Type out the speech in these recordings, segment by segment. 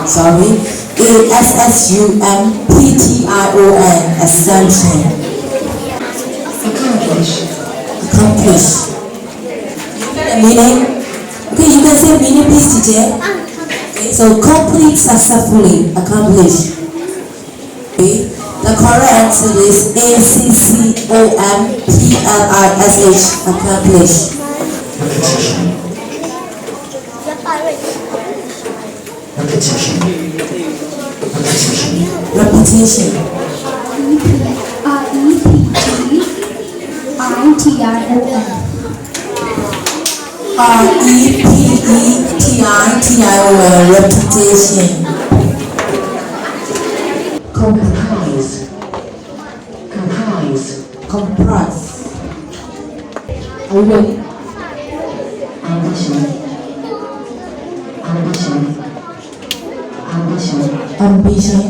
Sorry. ASSUMPTION. Assumption. Accomplish. The meaning? Okay, you can say meaning, please, teacher. Okay, so complete successfully. Accomplish. Okay. The correct answer is ACCOMPLISH. Accomplish. Repetition. REPETITION. Repetition. Comprise. Comprise. Are you ready? Ambition. Ambition.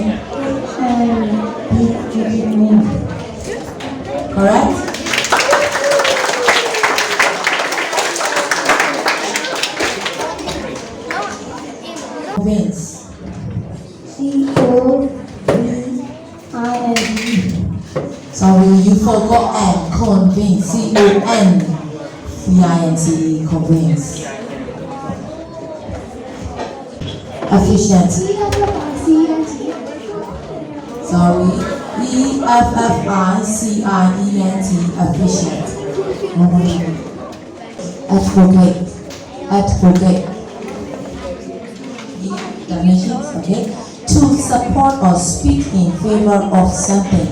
Correct? Convince. Sorry, you forgot N. Convince. CONVINCE. Convince. Efficient. Sorry. EFFICIENT. Efficient. Advocate. Definitions, okay? To support or speak in favor of something.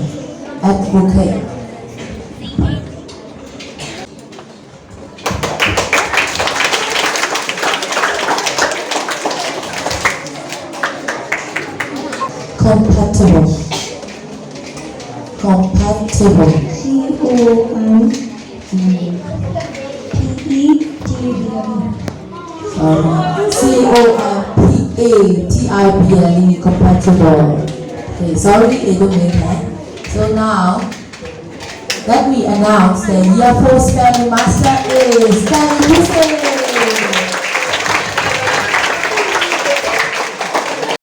Advocate. Compatible. COMPATIBLE. Compatible. Okay, sorry, it don't make that. So now, let me announce the year 4 spelling master is Danny Hussein.